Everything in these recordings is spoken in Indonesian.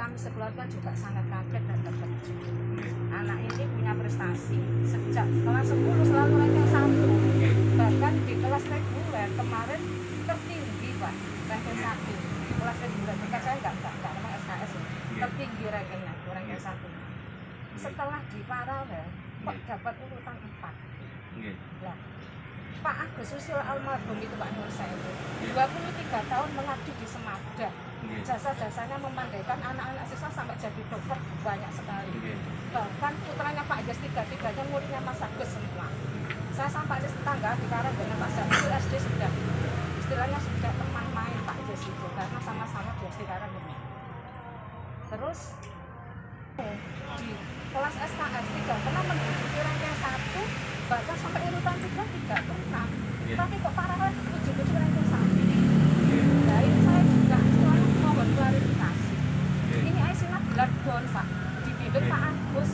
kami sekeluarga juga sangat kaget dan terkejut. Anak ini punya prestasi sejak kelas 10 selalu ranking 1. Bahkan di kelas reguler kemarin tertinggi Pak, ranking 1. Di kelas reguler, dekat saya nggak memang SKS ya. Tertinggi rankingnya, ranking 1. Setelah di paralel kok dapat urutan 4. Nah, Pak Agus Susilo almarhum itu Pak Nur Sewu 23 tahun mengabdi di Semada. Jasa-jasanya memandaikan anak-anak siswa sampai jadi dokter banyak sekali. Bahkan putranya Pak Jas tiga-tiganya muridnya Mas Agus semua. Saya sampai di tetangga di Karang dengan Pak Jas itu SD sudah istilahnya sudah teman main Pak Jas itu karena sama-sama di SD Karang ini. Terus di kelas SKS 3 pernah menduduki ranking 1 bahkan sampai urutan 3 pernah. Tapi kok paralel ujung-ujung ranking 1. Nah ini saya juga istilahnya mohon klarifikasi. Ini Aisyah blood down Pak, dibimbing Pak Agus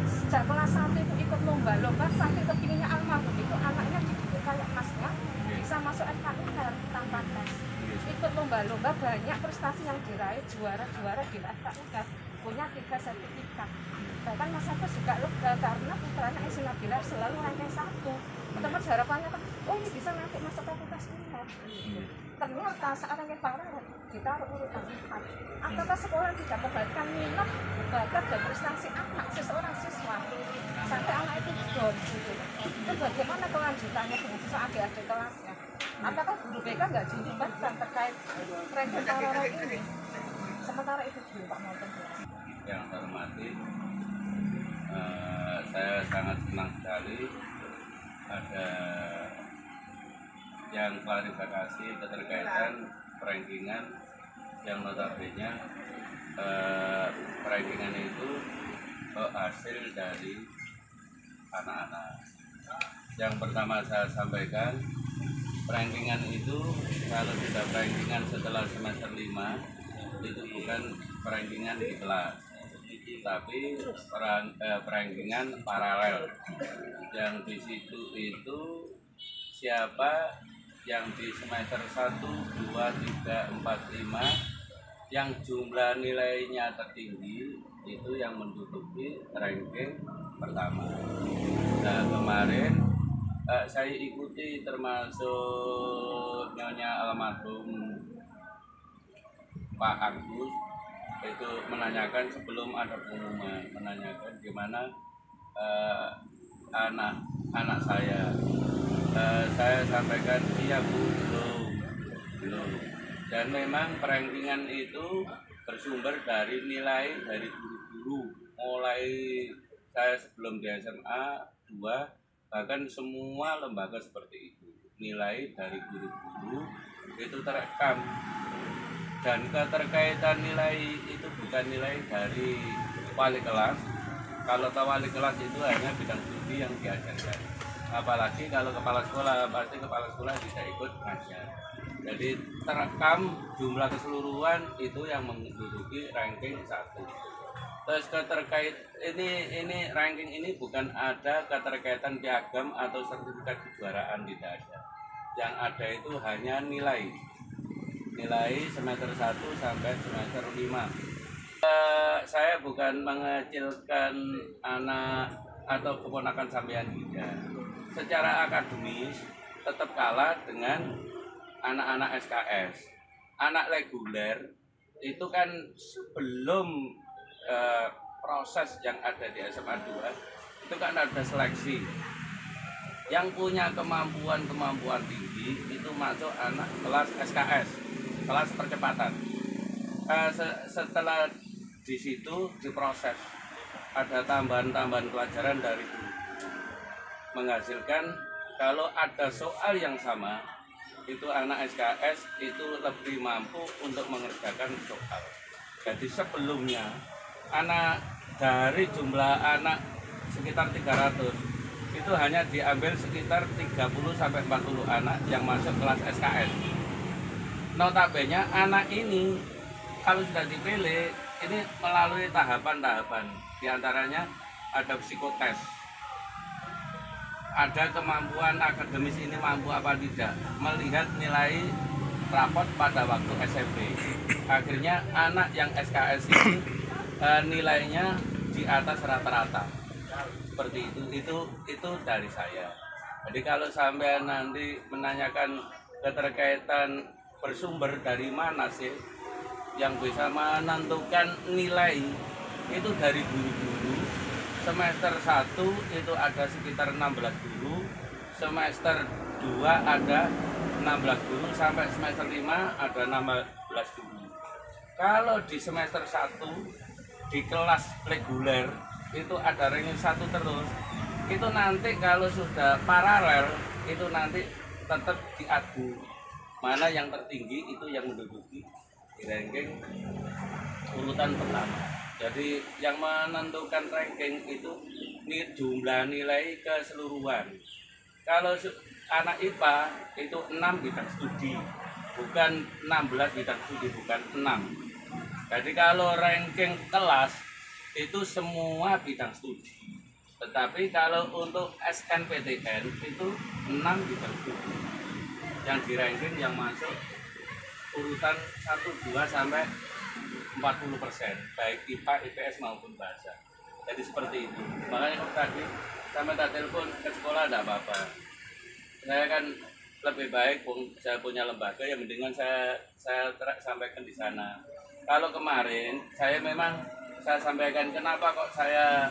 sejak kelas 1 itu ikut lomba-lomba sampai kepinginnya almarhum itu anaknya dididik kayak masnya bisa masuk FKUR tanpa tes. Ikut lomba-lomba banyak prestasi yang diraih, juara-juara di FKUR, punya 3 sertifikat. Bahkan Mas Agus juga lega karena putranya Aisyah Bilar selalu ranking 1. Teman harapannya kan, oh ini bisa nanti masuk fakultas ini. Ternyata saat ranking paralel ditaruh urutan 4. Apakah sekolah tidak membalikkan minat, bakat dan prestasi anak seseorang siswa sampai anak itu down gitu. Itu bagaimana kelanjutannya dengan siswa adik-adik kelasnya? Apakah guru BK nggak dilibatkan terkait ranking paralel ini? Sementara itu dulu Pak Monten. Yang saya hormati, saya sangat senang sekali ada yang klarifikasi keterkaitan rankingan yang notabene rankingan itu hasil dari anak-anak. Yang pertama saya sampaikan, rankingan itu kalau tidak rankingan setelah semester 5 itu bukan rankingan di kelas, tapi rankingan paralel. Yang di situ itu siapa yang di semester 1, 2, 3, 4, 5 yang jumlah nilainya tertinggi itu yang menduduki ranking pertama. Nah kemarin saya ikuti termasuk Nyonya almarhum Pak Agus itu menanyakan sebelum ada pengumuman, menanyakan gimana anak saya. Saya sampaikan iya Bu, belum. Dan memang perankingan itu bersumber dari nilai dari guru-guru. Mulai saya sebelum di SMA 2 bahkan semua lembaga seperti itu. Nilai dari guru-guru itu terekam. Dan keterkaitan nilai itu bukan nilai dari wali kelas. Kalau wali kelas itu hanya bidang studi yang diajarkan. Apalagi kalau kepala sekolah, pasti kepala sekolah tidak ikut ngajar. Jadi terekam jumlah keseluruhan itu yang menduduki ranking 1. Terus keterkait ini ranking ini bukan ada keterkaitan piagam atau sertifikat kejuaraan, tidak ada. Yang ada itu hanya nilai semester 1 sampai semester 5. Saya bukan mengecilkan anak atau keponakan sampean tidak. Secara akademis tetap kalah dengan anak-anak SKS. Anak reguler itu kan sebelum proses yang ada di SMA 2 itu kan ada seleksi. Yang punya kemampuan tinggi itu masuk anak kelas SKS, kelas percepatan. Setelah di situ diproses, ada tambahan pelajaran dari guru, menghasilkan kalau ada soal yang sama itu anak SKS itu lebih mampu untuk mengerjakan soal. Jadi sebelumnya anak dari jumlah anak sekitar 300 itu hanya diambil sekitar 30-40 anak yang masuk kelas SKS. Notabene anak ini kalau sudah dipilih ini melalui tahapan-tahapan, diantaranya ada psikotes, ada kemampuan akademis ini mampu apa tidak, melihat nilai rapot pada waktu SMP. Akhirnya anak yang SKS ini nilainya di atas rata-rata. Seperti itu dari saya. Jadi kalau sampai nanti menanyakan keterkaitan bersumber dari mana sih yang bisa menentukan nilai, itu dari guru-guru. Semester 1 itu ada sekitar 16 guru, semester 2 ada 16 guru, sampai semester 5 ada 16 guru. Kalau di semester 1 di kelas reguler itu ada ranking 1 terus, itu nanti kalau sudah paralel itu nanti tetap diadu mana yang tertinggi, itu yang menduduki di ranking urutan pertama. Jadi yang menentukan ranking itu jumlah nilai keseluruhan. Kalau anak IPA itu 6 bidang studi, bukan 16 bidang studi, bukan 6. Jadi kalau ranking kelas itu semua bidang studi. Tetapi kalau untuk SNPTN itu 6 bidang studi yang di ranking, yang masuk urutan 1, 2 sampai 40%, baik IPA, IPS maupun bahasa. Jadi seperti itu. Makanya kalau tadi saya minta telepon ke sekolah tidak apa-apa. Saya kan lebih baik, saya punya lembaga yang mendingan saya sampaikan di sana. Kalau kemarin saya sampaikan kenapa kok saya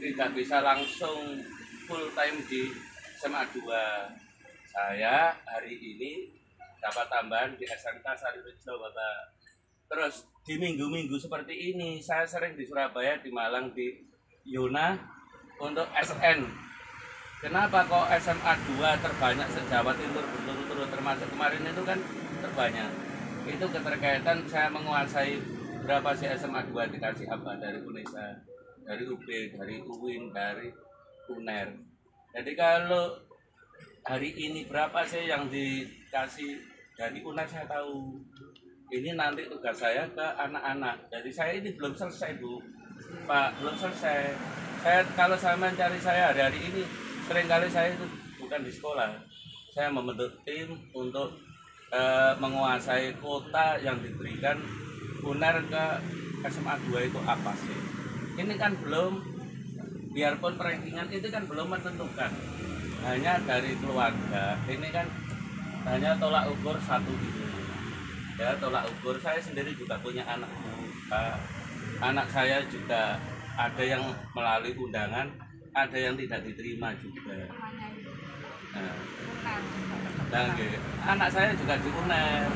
tidak bisa langsung full time di SMA 2. Saya hari ini dapat tambahan di SMK Sarirejo Kota. Terus di minggu-minggu seperti ini saya sering di Surabaya, di Malang, di Yona untuk SN. Kenapa kok SMA 2 terbanyak se-Jawa Timur berturut-turut, termasuk kemarin itu kan terbanyak. Itu keterkaitan saya menguasai berapa sih SMA 2 dikasih apa dari UNESA, dari UB, dari UIN, dari UNER. Jadi kalau hari ini berapa sih yang dikasih dari UNER saya tahu. Ini nanti tugas saya ke anak-anak. Jadi saya ini belum selesai, Bu. Pak, belum selesai. Kalau saya mencari saya hari-hari ini, seringkali saya itu bukan di sekolah. Saya membentuk tim untuk menguasai kota yang diberikan UNER ke SMA 2 itu apa sih. Ini kan belum, biarpun rankingan itu kan belum menentukan. Hanya dari keluarga, ini kan hanya tolak ukur satu gitu. Ya, tolak ukur. Saya sendiri juga punya anak. Anak saya juga ada yang melalui undangan, ada yang tidak diterima juga. Anak saya juga di UNER.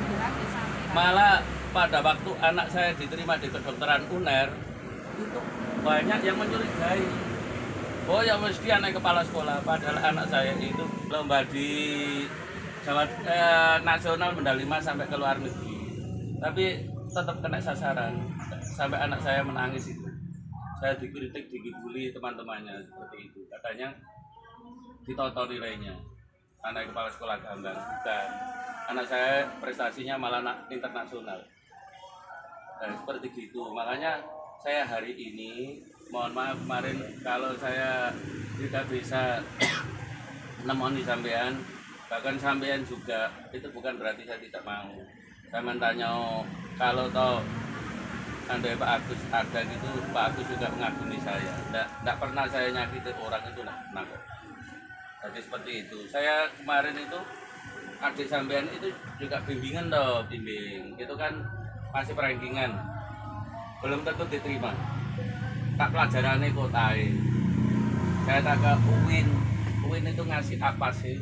Malah pada waktu anak saya diterima di kedokteran UNER, itu banyak yang mencurigai. Oh ya mesti anak kepala sekolah, padahal anak saya itu lomba di Jawa nasional medali emas sampai ke luar negeri. Tapi tetap kena sasaran, sampai anak saya menangis itu. Saya dikritik, dibully teman-temannya seperti itu. Katanya ditoto nilainya. Anak kepala sekolah Gambang, bukan. Anak saya prestasinya malah internasional. Dan seperti gitu. Makanya saya hari ini, mohon maaf kemarin kalau saya tidak bisa nemoni sampean, bahkan sampean juga, itu bukan berarti saya tidak mau. Saya mentanya, kalau toh andai Pak Agus ada gitu, Pak Agus juga mengagumi saya. Tidak pernah saya nyakiti orang itu, tidak pernah. Jadi seperti itu. Saya kemarin itu adik sampean itu juga bimbingan toh, bimbing. Itu kan masih perankingan, belum tentu diterima. Tak pelajarannya kotai. Saya tak ke UIN. UIN itu ngasih apa sih?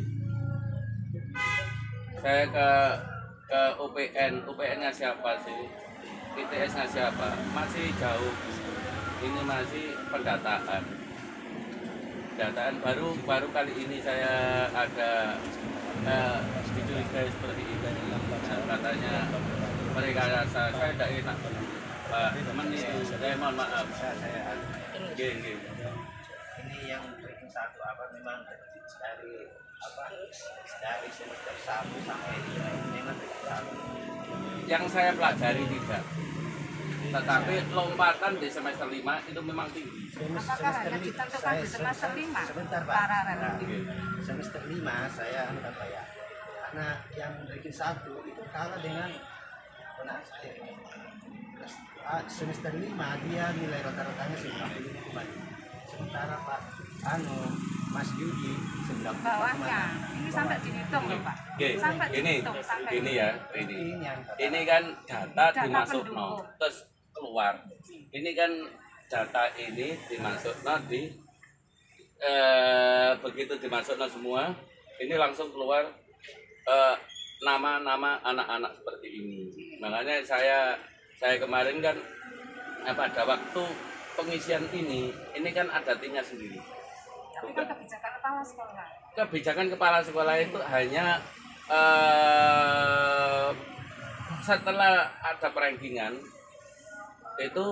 Saya ke UPN ngasih apa sih? ITS ngasih apa? Masih jauh. Ini masih pendataan baru kali ini saya ada dicurigai seperti itu. Katanya mereka rasa saya tidak enak, Pak. Menipu. Saya mohon maaf. Saya Gini. ini yang ranking 1 apa memang dari semester 1 sampai 5 memang ranking 1. Yang saya pelajari tidak, tetapi lompatan di semester 5 itu memang tinggi. Apakah hanya ditentukan di semester 5? Sebentar Pak. Paralel. Nah, semester 5 saya apa ya? Karena yang ranking 1 itu Kalau dengan anak saya semester 5 dia nilai rata-ratanya 90 kembali. Sementara Pak Mas Yudi 90. Bawahnya ini sampai dihitung loh Pak. Sampai dihitung sampai gini ya, ini kan data dimasuk terus keluar. Ini kan data ini dimasuk di begitu dimasuk semua, ini langsung keluar nama-nama anak-anak seperti ini. Makanya saya kemarin kan pada waktu pengisian ini kan ada timnya sendiri. Tapi kan kebijakan kepala sekolah. Kebijakan kepala sekolah itu hanya setelah ada perankingan itu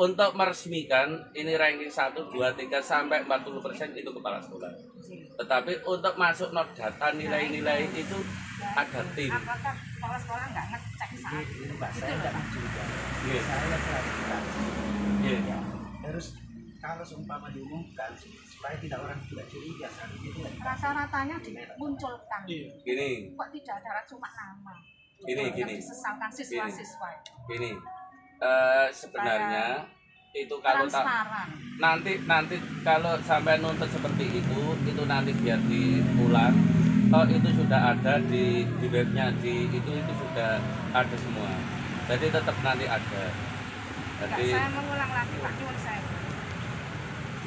untuk meresmikan ini ranking 1, 2, 3 sampai 40% itu kepala sekolah. Tetapi untuk masuk not data nilai-nilai itu ada tim. Apakah kepala sekolah nggak ngecek saat itu? Saya tidak juga. Iya. Saya klarifikasi. Iya. Terus kalau seumpama diumumkan supaya tidak orang tidak curiga saat itu. Rasa-ratanya dimunculkan. Gini, Kok tidak ada cuma nama? Gini. Yang disesalkan siswa-siswa. Gini. Sebenarnya itu kalau transparan. nanti kalau sampai nuntut seperti itu nanti biar diulang. Oh itu sudah ada di webnya itu sudah ada semua. Jadi tetap nanti ada. Jadi Saya mengulang lagi Pak Nyuwun saya.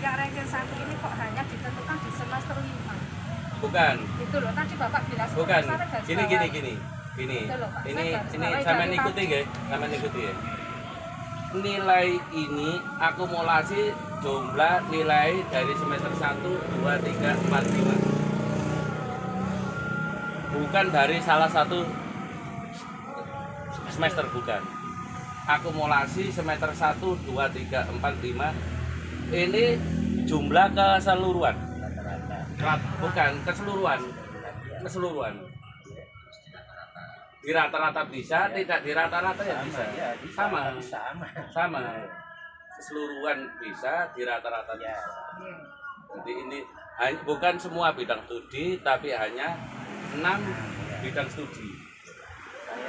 Yang ranking 1 ini kok hanya ditentukan di semester 5. bukan. Itu loh tadi Bapak bilang Bukan. saya garis Gini. bawahi. Ini Itu loh, Pak. ini Saya garis bawahi sampean dari ikuti tadi. nggih? Sampean ikuti ya. Nilai ini akumulasi jumlah nilai dari semester 1, 2, 3, 4, 5. Bukan dari salah satu semester, bukan. Akumulasi semester 1, 2, 3, 4, 5 ini jumlah keseluruhan. Bukan keseluruhan. Di rata-rata bisa, tidak di rata-rata ya bisa. Sama. Keseluruhan bisa, di rata-rata bisa. Jadi ini bukan semua bidang studi, tapi hanya 6 bidang studi.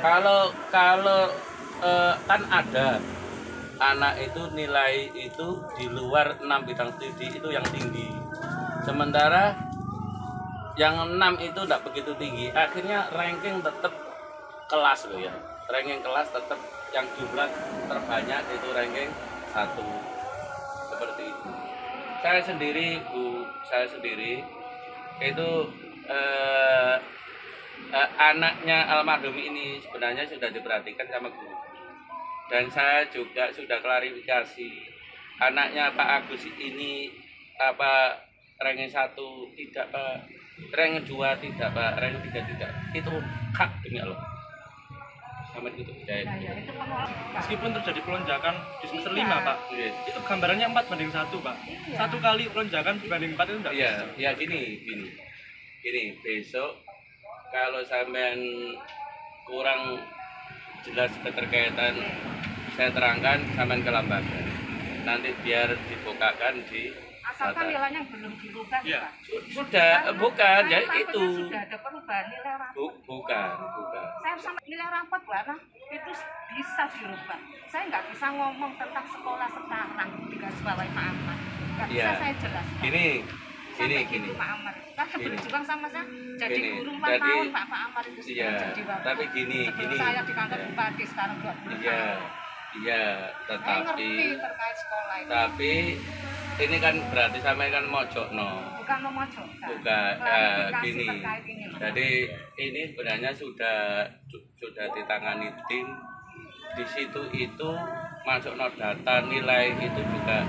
Kalau kan ada anak itu nilai itu di luar 6 bidang studi itu yang tinggi. Sementara yang 6 itu tidak begitu tinggi. Akhirnya ranking tetap kelas loh ya. Ranking kelas tetap yang jumlah terbanyak itu ranking 1. Seperti itu. Saya sendiri itu anaknya almarhum ini sebenarnya sudah diperhatikan sama guru. Dan saya juga sudah klarifikasi anaknya Pak Agus ini ranking 1 tidak Pak, ranking 2 tidak Pak, ranking 3 tidak. Itu hak demi Allah. Sama itu percaya. Itu penolak. Meskipun terjadi pelonjakan di semester 5 Iya. Pak, Iya. itu gambarannya 4:1 Pak. Iya. 1 kali pelonjakan dibanding 4 itu enggak Iya, bisa. ya gini besok kalau sampean kurang jelas keterkaitan saya terangkan sampean ke lembaga. Nanti biar dibukakan di Asalkan data. nilainya belum dirubah Iya. Pak. Sudah, bukan ya Saya itu. Sudah ada perubahan nilai rapot. Bukan. Saya sama nilai rapot warna itu bisa dirubah. Saya nggak bisa ngomong tentang sekolah sekarang di garis bawahi Pak Ahmad. Nggak bisa Iya. saya jelaskan. Gini. Gitu, Pak Ahmad. Kan berjuang sama saya jadi Gini, guru 4 jadi- tahun Pak Ahmad itu sudah Iya, jadi wakil. tapi gini. Saya di kantor Iya. bupati sekarang 20 Iya, tahun. iya, Saya tetapi ngerti terkait sekolah itu. tapi ini kan berarti sampean kan mojokno. Bukan memojokkan. Bukan, Klarifikasi gini. terkait ini. Jadi ini sebenarnya sudah ditangani tim. Di situ itu masuk data nilai itu juga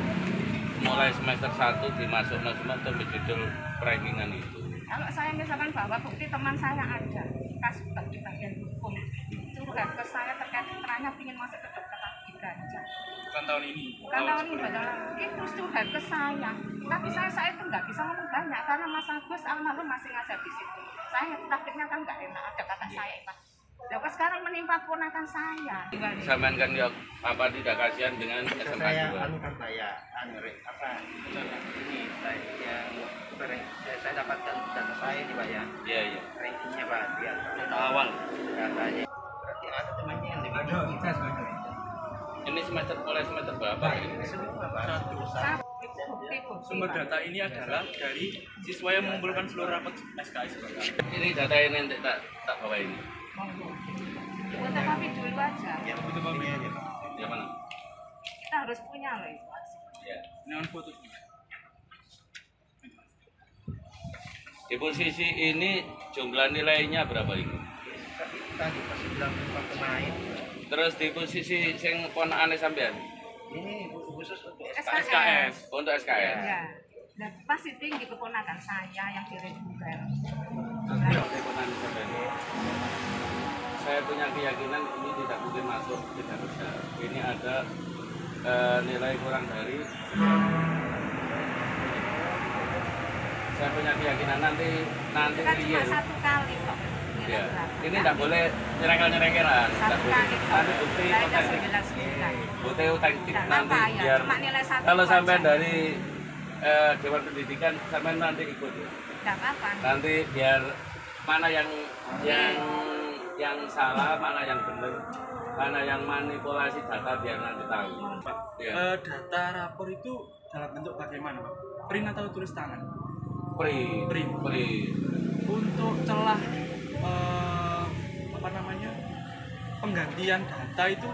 mulai semester 1 dimasuk semua judul rankingan itu. Kalau saya misalkan bawa bukti teman saya ada kasus di bagian hukum curhat ke saya terkait putranya ingin masuk ke dokter gigi ganja. Bukan tahun ini. Bukan tahun ini padahal itu curhat ke saya. Tapi saya itu nggak bisa ngomong banyak karena Mas Agus almarhum masih ngajar di situ. Saya takutnya kan nggak enak ada kakak saya Pak. Lalu sekarang menimpa ponakan saya. Sampean kan ya apa tidak kasihan dengan SMA Saya 2. anukan saya ini saya dapatkan data saya nih Pak ya. Iya. Rankingnya Pak dia. awal. katanya. Berarti ada temannya yang lebih tinggi. Ini mulai semester berapa ini? Semua Pak. Satu. Itu bukti-bukti, Sumber Pak. data ini adalah dari siswa yang mengumpulkan seluruh rapot SKS. Ini data ini nanti tak bawa ini. Monggo. Kita tapi dulu aja. Yang butuh kopi aja Pak. Yang mana? Kita harus punya loh itu. Ya. Dengan foto. Di posisi ini jumlah nilainya berapa ini? Tapi tadi pas bilang Pak pemain, Terus di posisi sing ponakane sampean ini khusus untuk SKS. untuk SKS. Ya. Dan pasti tinggi keponakan saya yang di reguler. Ponakane sampean. Saya punya keyakinan ini tidak mungkin masuk, tidak bisa. Ini ada nilai kurang dari. Saya punya keyakinan nanti Kita cuma real. satu kali kok. Ya. Berapa? Ini tidak boleh nyerengkel-nyerengkelan. Satu kali kok. Nanti bukti Saya udah otentik. 9 bulan. Bukti otentik Tidak nanti apa-apa ya, biar cuma nilai satu kalau aja. sampai dari Dewan Pendidikan sampai nanti ikut ya. Tidak apa-apa. Nanti biar mana yang salah, mana yang benar, mana yang manipulasi data biar nanti tahu. Ya. Data rapor itu dalam bentuk bagaimana, Pak? Print atau tulis tangan? Print. Untuk celah penggantian data itu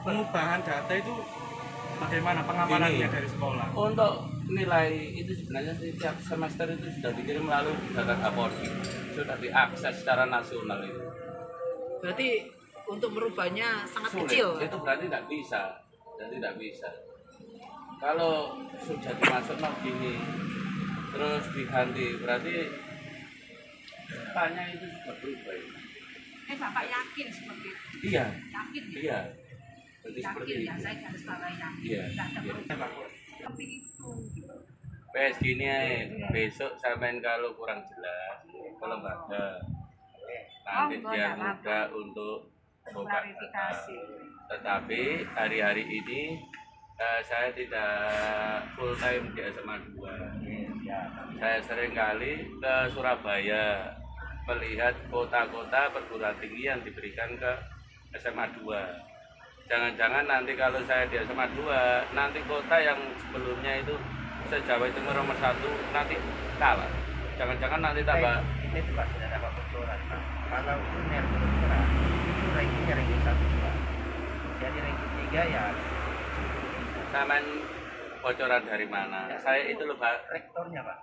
pengubahan data itu bagaimana pengamanannya Gini. dari sekolah? Untuk nilai itu sebenarnya setiap semester itu sudah dikirim melalui data Kapolri, sudah diakses secara nasional itu. Berarti untuk merubahnya sangat Sulit. kecil. Itu berarti tidak bisa, dan tidak bisa. Kalau sudah dimasuk gini, terus diganti, berarti tanya itu sudah berubah. Ya. Bapak yakin seperti itu? Iya, Yakin ya? iya. Jadi seperti Yakin ya, itu. saya harus bawa yakin. Iya, Tidak ada iya. perubahan. Seperti itu. PS gini aja, besok sampean kalau kurang jelas, kalau nggak ada, nanti enggak, biar enggak mudah untuk buka Klarifikasi. data. Tetapi hari-hari ini saya tidak full time di SMA 2. Saya sering kali ke Surabaya melihat kota-kota perguruan tinggi yang diberikan ke SMA 2. Jangan-jangan nanti kalau saya di SMA 2, nanti kota yang sebelumnya itu se-Jawa Timur nomor 1 nanti kalah. Jangan-jangan nanti tambah. Ini tuh Pak sudah dapat bocoran Pak. Kalau UNER kedokteran itu rankingnya ranking 1 Pak. Jadi ranking 3 ya Saman bocoran dari mana? Saya itu loh Pak. rektornya Pak.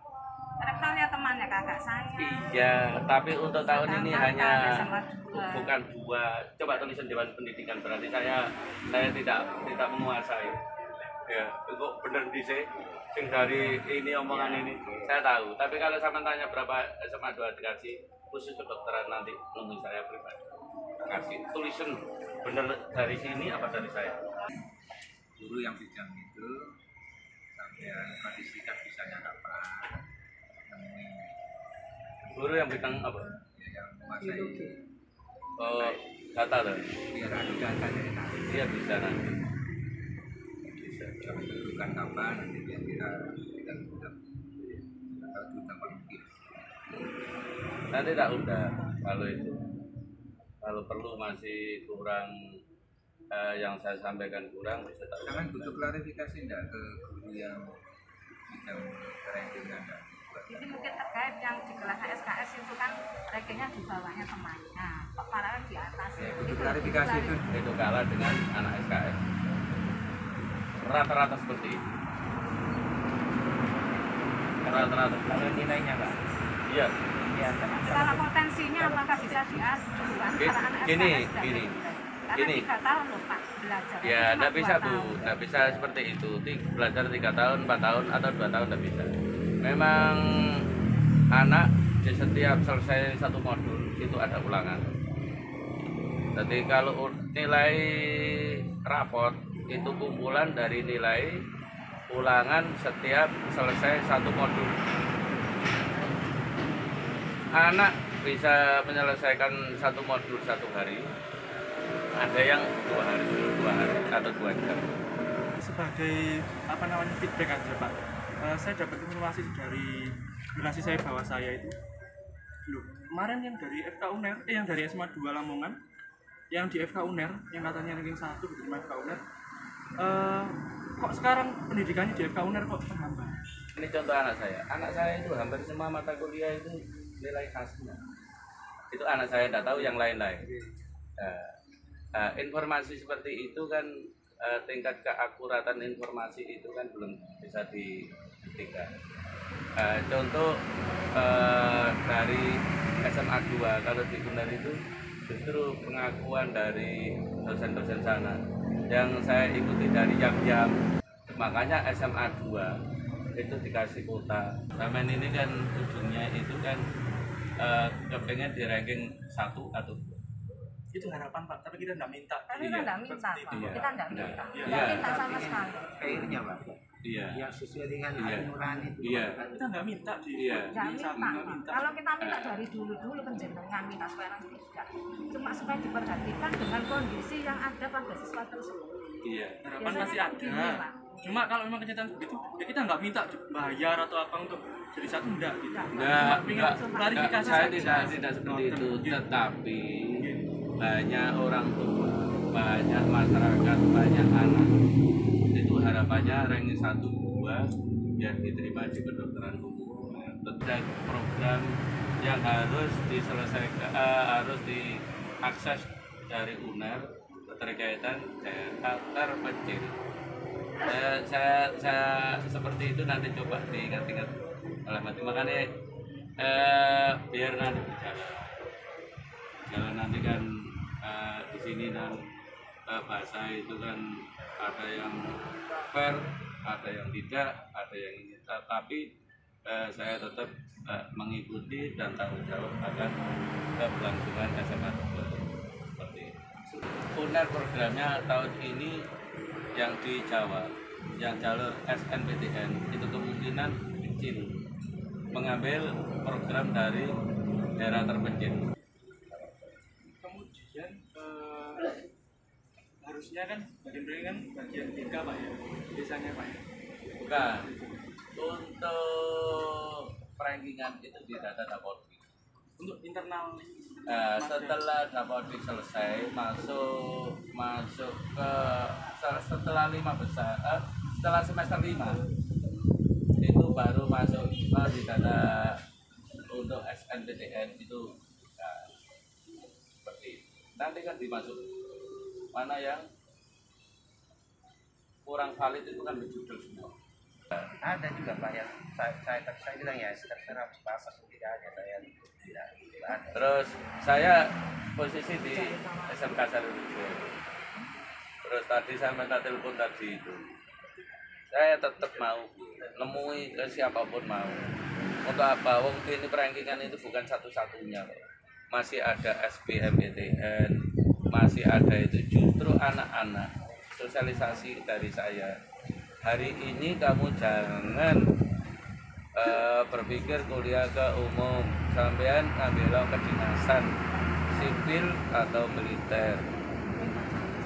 Rektornya temannya kakak saya. Iya, tapi untuk tahun ini Sedangkan hanya ada sama dua. bukan 2. Coba tulisan Dewan Pendidikan berarti saya tidak menguasai. Ya, kok bener sih sing dari ini omongan ini saya tahu. Tapi kalau sama tanya berapa SMA 2 dikasih khusus kedokteran nanti nunggu saya pribadi. Kasih tulisan bener dari sini apa dari saya? Guru yang bidang itu sampai kondisikan bisanya kapan nemuin Guru yang bidang apa? ya, yang menguasai Oh, data loh. biar ada datanya enak Dia bisa nanti. Bisa. kalau tentukan kapan nanti biar kita atau ditambah mungkin Nanti tak undang kalau itu. Kalau perlu masih kurang yang saya sampaikan kurang bisa tak jangan undang. butuh klarifikasi enggak ke guru yang bidang ranking Anda Jadi mungkin terkait yang di kelas SKS itu kan rankingnya di bawahnya temannya. Kok parahnya di atas. ya Itu butuh klarifikasi itu Itu kalah dengan anak SKS. Rata-rata seperti itu. Rata-rata. Kalau nilainya Pak. Iya. Ya, kan Kalau potensinya apakah bisa diadu antara anak Gini, SKS dan gini. reguler? Karena Gini. 3 tahun loh Pak belajar. Ya, Cuma tidak 2 bisa Bu, tahun. tidak bisa seperti itu. Belajar 3 tahun, 4 tahun, atau 2 tahun tidak bisa. Memang anak di setiap selesai satu modul itu ada ulangan. Jadi kalau nilai raport itu kumpulan dari nilai ulangan setiap selesai satu modul. Anak bisa menyelesaikan satu modul 1 hari, ada yang 2 hari atau 2 jam. Sebagai feedback aja Pak, saya dapat informasi dari relasi saya bahwa saya itu Loh, kemarin yang dari FK UNER, yang dari SMA 2 Lamongan, yang di FK UNER, yang katanya ranking 1 diterima FK UNER, kok sekarang pendidikannya di FK UNER kok terhambat? Ini contoh anak saya itu hampir semua mata kuliah itu nilai khasnya. Itu anak saya tidak tahu yang lain-lain. Informasi seperti itu kan tingkat keakuratan informasi itu kan belum bisa dibuktikan. Contoh dari SMA 2 kalau di UNER itu justru pengakuan dari dosen-dosen sana yang saya ikuti dari jam-jam, makanya SMA 2 itu dikasih kuota. Taman ini kan ujungnya itu kan kepengen di ranking 1 atau 2. Itu harapan Pak, tapi kita nggak minta. Tapi kita nggak minta, Pak. Iya. Kita nggak minta. Iya. Nggak minta sama sekali. Akhirnya Pak, Iya. yang sesuai dengan Iya. hati nurani itu. Iya. Kita nggak minta di Iya. Nggak di saat minta, nggak Pak. minta. Kalau kita minta dari dulu penjenengan minta sekarang tidak. Cuma supaya diperhatikan dengan kondisi yang ada pada siswa tersebut. Iya. Harapan Biasanya masih kan begini, ada. Pak. Cuma kalau memang kenyataan begitu, ya kita nggak minta bayar atau apa untuk jadi satu enggak gitu. Enggak, Cuma pengen klarifikasi saya saja. tidak seperti itu, Gitu. tetapi banyak orang tua, banyak masyarakat, banyak anak itu harapannya ranking 1, 2 biar diterima di kedokteran umum. Dan program yang harus diselesaikan, harus diakses dari UNER berkaitan daerah terpencil. Saya seperti itu nanti coba diingat-ingat oleh mati, makanya biar nanti jalan nanti kan di sini dan bahasa itu kan ada yang fair, ada yang tidak, ada yang ini, tapi saya tetap mengikuti dan tanggung jawab akan keberlangsungan SMA 2 seperti itu. UNER programnya tahun ini yang di Jawa, yang jalur SNPTN itu kemungkinan kecil mengambil program dari daerah terpencil. Kemudian harusnya kan bagian kan bagian tiga Pak ya, desanya Pak ya. Bukan, untuk rankingan itu di data Dapodik. Untuk internal Setelah Dapodik selesai masuk ke setelah 5 besar, setelah semester 5 itu baru masuk di data untuk SNPTN itu. Seperti itu. Nanti kan dimasuk mana yang kurang valid itu kan berjudul semua. Ada juga Pak yang saya bilang ya terserah bahasa tidak ada, saya tidak ada. Terus saya posisi di SMK Sarulujo. Terus tadi saya minta telepon tadi itu. Saya tetap mau nemui ke siapapun mau. Untuk apa? Wong ini perankingan itu bukan satu-satunya loh. Masih ada SBMPTN, masih ada itu justru anak-anak. Sosialisasi dari saya. Hari ini kamu jangan berpikir kuliah ke umum, sampean ambil kedinasan sipil atau militer.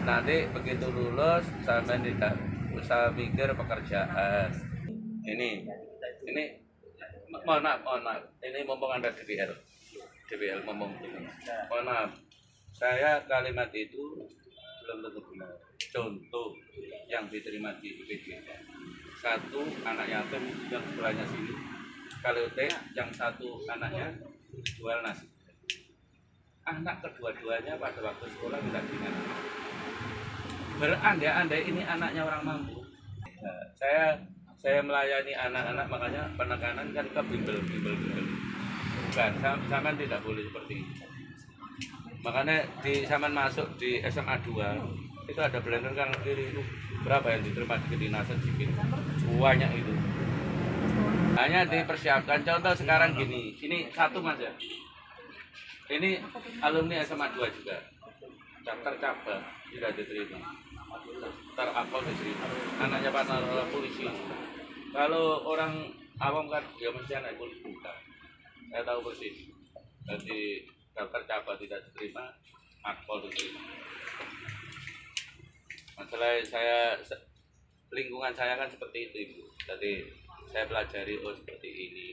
Nanti begitu lulus sampean tidak usah mikir pekerjaan. Ini mohon maaf, ini mumpung Anda DBL ngomong ini. Mohon maaf, saya kalimat itu belum tentu benar. Contoh yang diterima di UPD. Satu anak yatim yang sebelahnya sini, kalau teh yang satu anaknya jual nasi. Anak kedua-duanya pada waktu sekolah tidak diingat. Berandai-andai ini anaknya orang mampu. Nah, saya melayani anak-anak, makanya penekanan kan ke bimbel. Bukan, zaman tidak boleh seperti itu. Makanya di zaman masuk di SMA 2 itu ada blender kan kiri itu berapa yang diterima di kedinasan sipil, banyak itu. Hanya dipersiapkan. Contoh sekarang gini, ini satu mas ya, ini alumni SMA 2 juga daftar cabang tidak diterima, terapol diterima, anaknya partner polisi. Kalau orang awam kan ya mesti anak polisi, bukan, saya tahu persis. Jadi daftar cabang tidak diterima, akpol diterima. Masalah saya, lingkungan saya kan seperti itu Ibu. Jadi saya pelajari, oh seperti ini.